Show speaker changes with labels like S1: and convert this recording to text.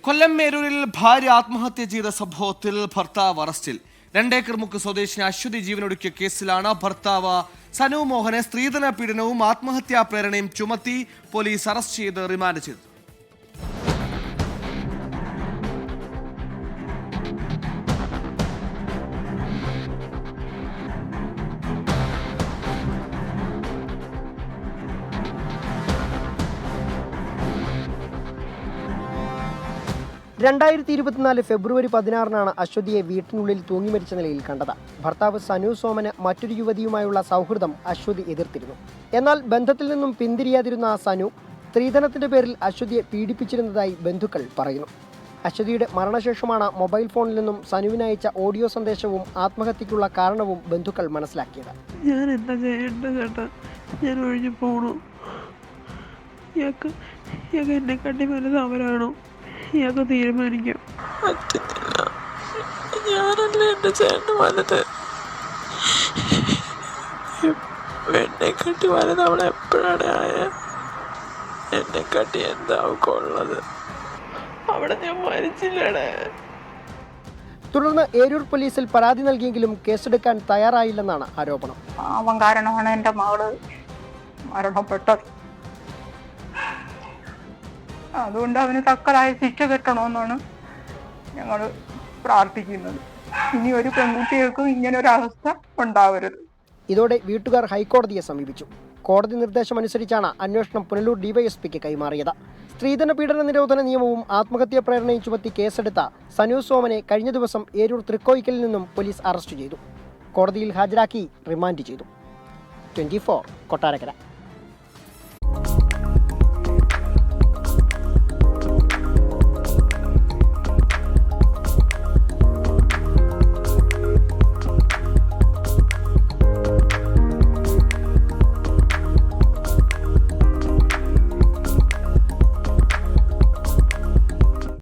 S1: കൊല്ലം മേരൂരിൽ ഭാര്യ ആത്മഹത്യ ചെയ്ത സംഭവത്തിൽ ഭർത്താവ് അറസ്റ്റിൽ. 2 ഏക്കർ മുക്ക് സ്വദേശിനി അശ്വതി ജീവനൊടുക്കിയ കേസിലാണ് ഭർത്താവ് സനു മോഹനെ സ്ത്രീധന പീഡനവും ആത്മഹത്യാ പ്രേരണയും ചുമത്തി പോലീസ് അറസ്റ്റ് ചെയ്ത് റിമാൻഡ് ചെയ്തു.
S2: ഫെബ്രുവരി 16 അശ്വതിയെ വീട്ടിനുള്ളിൽ തൂങ്ങി മരിച്ച നിലയിൽ കണ്ടത്. ഭർത്താവ് സനു സോമന് മറ്റൊരു യുവതിയുമായുള്ള സൗഹൃദം അശ്വതി എതിർത്തിരുന്നു. എന്നാൽ ബന്ധത്തിൽ നിന്നും പിന്തിരിയാതിരുന്ന സനു സ്ത്രീധനത്തിന്റെ പേരിൽ അശ്വതിയെ പീഡിപ്പിച്ചിരുന്നതായി ബന്ധുക്കൾ പറയുന്നു. അശ്വതിയുടെ മരണശേഷമാണ് മൊബൈൽ ഫോണിൽ നിന്നും സനുവിനയച്ച ഓഡിയോ സന്ദേശവും ആത്മഹത്യക്കുള്ള കാരണവും ബന്ധുക്കൾ മനസ്സിലാക്കിയത്.
S3: ഞാൻ എന്താ ചെയ്യേണ്ടത് ചേട്ടാ? ഞാൻ ഒഴിഞ്ഞു പോകണു. എന്നെ കണ്ടി വലുത് അവരാണോ? ഇയാൾക്ക് തീരുമാനിക്കാം. പറ്റുന്നില്ല. ഞാനല്ലേ എൻ്റെ ചേട്ടൻ വലുത്. എന്നെക്കാട്ടി വലുത് അവളെ എപ്പോഴാണ് ആയ. എന്നെക്കാട്ടി എന്താവും കൊള്ളത്? അവിടെ ഞാൻ മരിച്ചില്ലടേ.
S2: തുടർന്ന് ഏരൂർ പോലീസിൽ പരാതി നൽകിയെങ്കിലും കേസെടുക്കാൻ തയ്യാറായില്ലെന്നാണ് ആരോപണം.
S4: അവൻ കാരണമാണ് എൻ്റെ മകള് മരണപ്പെട്ടത്. അതുകൊണ്ട് അവന് തക്കതായ ശിക്ഷ കിട്ടണമെന്നാണ് ഞങ്ങൾ പ്രാർത്ഥിക്കുന്നത്. ഇനി ഒരു പെൺകുട്ടികൾക്കും ഇങ്ങനെ ഒരു അവസ്ഥ ഉണ്ടാവരുത്.
S2: ഇതോടെ വീട്ടുകാർ ഹൈക്കോടതിയെ സമീപിച്ചു. കോടതി നിർദ്ദേശമനുസരിച്ചാണ് അന്വേഷണം പുനലൂർ ഡിവൈഎസ്പിക്ക് കൈമാറിയത്. സ്ത്രീധന പീഡന നിരോധന നിയമവും ആത്മഹത്യാ പ്രേരണയും ചുമത്തി കേസെടുത്ത സനു സോമനെ കഴിഞ്ഞ ദിവസം ഏരൂർ തൃക്കോയിക്കലിൽ നിന്നും പോലീസ് അറസ്റ്റ് ചെയ്തു. കോടതിയിൽ ഹാജരാക്കി റിമാൻഡ് ചെയ്തു. 24 കൊട്ടാരക്കര.